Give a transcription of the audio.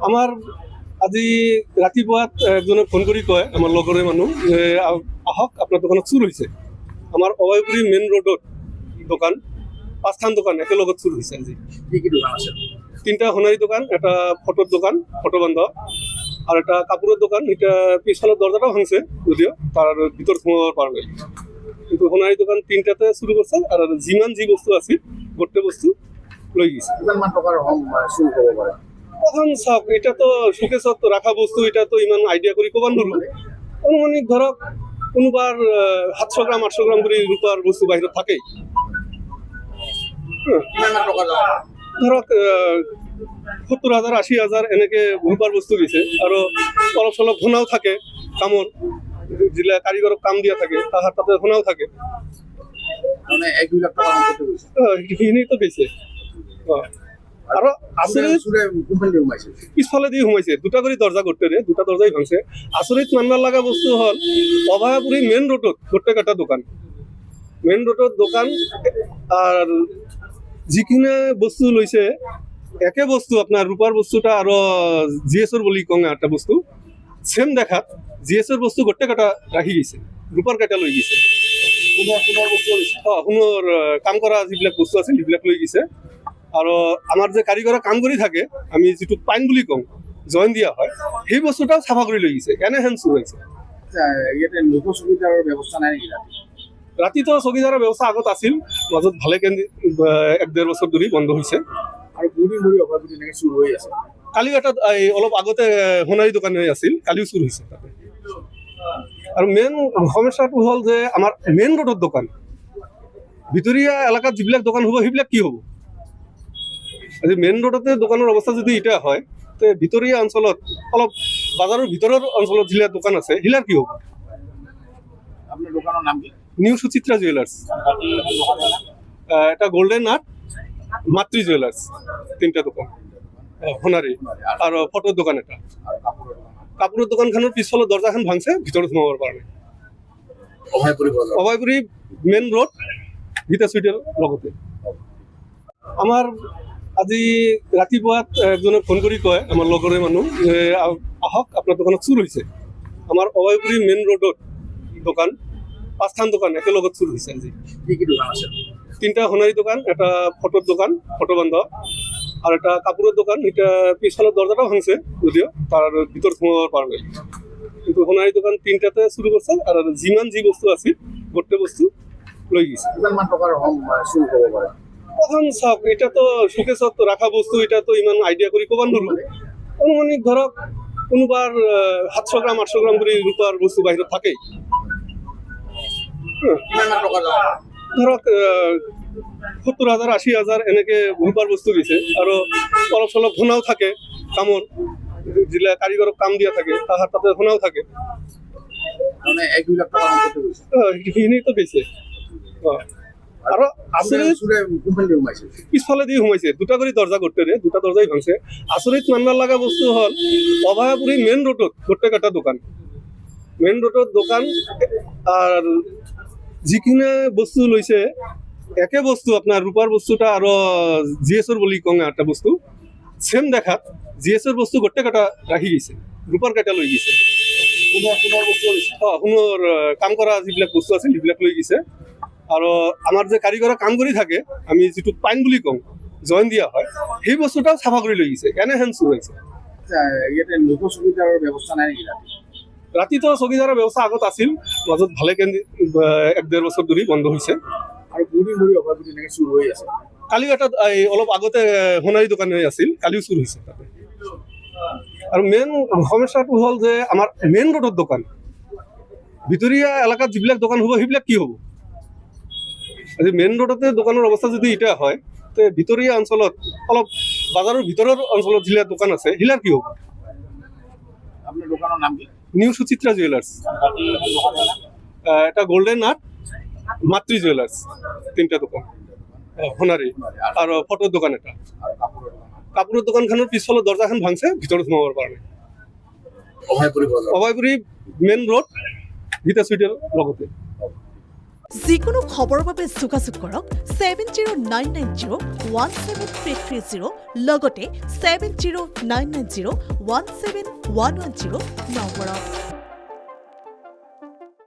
আমাৰ আজি ৰাতিপুৱাত এজনে ফোন কৰি কয় আমাৰ লগৰে মানুহ যে আহক আপোনাৰ দোকানত চুৰ হৈছে। আমাৰ অভয়পুৰী মেইন ৰোডত দোকান, 5খন দোকান একেলগত চুৰ হৈছে আজি। কি কি দোকান আছে? 3টা সোণাৰী দোকান, এটা ফটোৰ দোকান, ফটো বন্ধ, আৰু এটা কাপোৰৰ দোকান। এটা পিছফালৰ দৰজাটাও ভাঙছে, যদিও তাৰ ভিতৰ সোমাব পাৰা নাই। কিন্তু সোণাৰী দোকান 3টাতে চুৰ কৰিছে, আৰু যিমান যি বস্তু আছিল গোটেই বস্তু লৈ গৈছে। কিমান মান টকাৰ চুৰ হ'ব পাৰে? প্ৰথম চাওক, এটা তো শোকেছত ৰাখা বস্তু, এটা তো ইমান আইডিয়া কৰি ক'ব নোৱাৰো। অনুমানিক ধৰক কোনোবাৰ 700 গ্ৰাম 800 গ্ৰাম কৰি ৰূপাৰ বস্তু বাহিৰত থাকেই। কিমান মান টকা ধৰক 70,000 80,000 এনেকে ৰূপাৰ বস্তু গৈছে। আৰু অলপ চলপ সোণাও থাকে, কামৰ যিবিলাক কাৰিকৰক কাম দিয়া থাকে তাহাৰ তাতে সোণাও থাকে। মানে 1-2 লাখ টকা সম্পত্তি গৈছে। সেইখিনিতো বেছে। আৰু আচৰিত চুৰে কোনফালে সোমাইছে? পিছফালে দি সোমাইছে, 2টা কৰি দৰজা গোটেৰে, 2টা দৰজাই ভাঙছে। আচৰিত মানবাৰ লগা বস্তু হল, অভয়াপুৰী মেইন ৰোডত গোটেইকেইটা দোকান, মেইন ৰোডত দোকান, আৰ যিখিনি বস্তু লৈছে একে বস্তু আপনাৰ ৰূপাৰ বস্তুটা আৰু জিএসৰ বলি কং একটা বস্তু সেম দেখাত, জিএসৰ বস্তু গোটেইকেইটা ৰাখি গেছে, ৰূপাৰ কেইটা লৈ গৈছে। সোণৰ বস্তু লৈছে। সোণৰ কাম কৰা যিবিলাক বস্তু আছিল সেইবিলাক লৈ গৈছে। আৰু আমাৰ যে কাৰিকৰে কাম কৰি থাকে, আমি যিটো পাইন বুলি কওঁ, জইন দিয়া হয়, সেই বস্তুটাও চাফা কৰি লৈ গৈছে। এনেহেন চুৰ হৈছে। ইয়াতে লোক সুবিধাৰ ব্যৱস্থা নাই নেকি? ৰাতিতো চকীদাৰৰ ব্যৱস্থা আগত আছিল, মাজত ভালে 1-1.5 বছৰ ধৰি বন্ধ হৈছে। আৰু বহুদিন ধৰি অভয়পুৰী এনেকৈ চুৰ হৈ আছে। কালিও এটা অলপ আগতে সোণাৰী দোকান হৈ আছিল, কালিও চুৰ হৈছে তাতে। আৰু মেইন সমস্যাটো হ'ল যে আমাৰ মেইন ৰোডৰ দোকান, ভিতৰীয়া এলেকাত যিবিলাক দোকান হ'ব সেইবিলাক কি হ'ব? আজি মেইন ৰোডতে দোকানৰ অৱস্থা যদি এতিয়া হয়, তে ভিতৰীয়া অঞ্চলত, অলপ বাজাৰৰ ভিতৰৰ অঞ্চলত যিবিলাক দোকান আছে সেইবিলাক কি হ'ব? আপোনাৰ দোকানৰ নাম কি? নিউ সুচিত্ৰা জুয়েলাৰ্স, এটা গোল্ডেন আৰ্ট, মাতৃ জুয়েলাৰ্স, 3টা দোকান সোণাৰী, আৰু ফটোৰ দোকান এটা। কাপোৰৰ দোকানখনৰ পিছফালৰ দৰজাখন ভাঙছে, ভিতৰত সোমাব পৰা নাই। অভয়পুৰী মেইন ৰোড গীতা সুইটেৰ লগতে। আমাৰ আজি ৰাতিপুৱাত এজনে ফোন কৰি কয় আমাৰ লগৰে মানুহ যে আহক আপোনাৰ দোকানত চুৰ হৈছে। আমাৰ অভয়পুৰী মেইন ৰোডত দোকান, 5খন দোকান একেলগত চুৰ হৈছে আজি। কি কি দোকান আছে? 3টা সোণাৰী দোকান, এটা ফটোর দোকান, ফটো বন্ধ, আর একটা কাপড়ের দোকান। এটা পিছফালের দরজাটাও ভাঙছে, যদিও তার ভিতর সোমাব পারা নাই। কিন্তু সোণাৰী দোকান 3টাতে চুর করছে, আর যিমান যি বস্তু আছিল গোটেই বস্তু লৈ গৈছে। কিমান মান টকাৰ চুৰ হ'ব পাৰে? প্ৰথম চাওক, এটা তো শোকেছত ৰাখা বস্তু, এটা তো ইমান আইডিয়া কৰি ক'ব নোৱাৰো। অনুমানিক ধৰক কোনোবাৰ 700 গ্ৰাম 800 গ্ৰাম কৰি ৰূপাৰ বস্তু বাহিৰত থাকেই। কিমান মান টকা ধৰক 70,000 80,000 এনেকে ৰূপাৰ বস্তু গৈছে। আৰু অলপ চলপ সোণাও থাকে, কামৰ যিবিলাক কাৰিকৰক কাম দিয়া থাকে তাহাৰ তাতে সোণাও থাকে। মানে 1-2 লাখ টকা সম্পত্তি গৈছে। সেইখিনিতো বেছে। আৰু আচৰিত চুৰে কোনফালে সোমাইছে? পিছফালে দি সোমাইছে, 2টা কৰি দৰজা গোটেৰে, 2টা দৰজাই ভাঙছে। আচৰিত মানবাৰ লগা বস্তু হল, অভয়াপুৰী মেইন ৰোডত গোটেইকেইটা দোকান, মেইন ৰোডত দোকান, আৰ যিখিনি বস্তু লৈছে একে বস্তু আপনাৰ ৰূপাৰ বস্তুটা আৰু জিএসৰ বলি কং একটা বস্তু সেম দেখাত, জিএসৰ বস্তু গোটেইকেইটা ৰাখি গৈছে, ৰূপাৰ কেইটা লৈ গৈছে। সোণৰ বস্তু লৈছে। সোণৰ কাম কৰা যিবিলাক বস্তু আছিল সেইবিলাক লৈ গৈছে। আৰু আমাৰ যে কাৰিকৰে কাম কৰি থাকে, আমি যিটো পাইন বুলি কওঁ, জইন দিয়া হয়, সেই বস্তুটাও চাফা কৰি লৈ গৈছে। এনেহেন চুৰ হৈছে। ইয়াতে লোক সুবিধাৰ ব্যৱস্থা নাই নেকি? ৰাতিতো চকীদাৰৰ ব্যৱস্থা আগত আছিল, মাজত ভালে 1-1.5 বছৰ ধৰি বন্ধ হৈছে। আৰু বহুদিন ধৰি অভয়পুৰী এনেকৈ চুৰ হৈ আছে। কালিও এটা অলপ আগতে সোণাৰী দোকান হৈ আছিল, কালিও চুৰ হৈছে তাতে। আৰু মেইন সমস্যাটো হ'ল যে আমাৰ মেইন ৰোডৰ দোকান, ভিতৰীয়া এলেকাত যিবিলাক দোকান হ'ব সেইবিলাক কি হ'ব? আজি মেইন ৰোডতে দোকানৰ অৱস্থা যদি এতিয়া হয়, তে ভিতৰীয়া অঞ্চলত, অলপ বাজাৰৰ ভিতৰৰ অঞ্চলত যিবিলাক দোকান আছে সেইবিলাক কি হ'ব? আপোনাৰ দোকানৰ নাম কি? নিউ সুচিত্ৰা জুয়েলাৰ্স, এটা গোল্ডেন আৰ্ট, মাতৃ জুয়েলাৰ্স, 3টা দোকান সোণাৰী, আৰু ফটোৰ দোকান এটা। কাপোৰৰ দোকানখনৰ পিছফালৰ দৰজাখন ভাঙছে, ভিতৰত সোমাব পৰা নাই। অভয়পুৰী মেইন ৰোড গীতা সুইটেৰ লগতে। যিকোনো খবৰৰ বাবে যোগাযোগ কৰক 7099017330 লগতে 7099017110 নম্বৰত।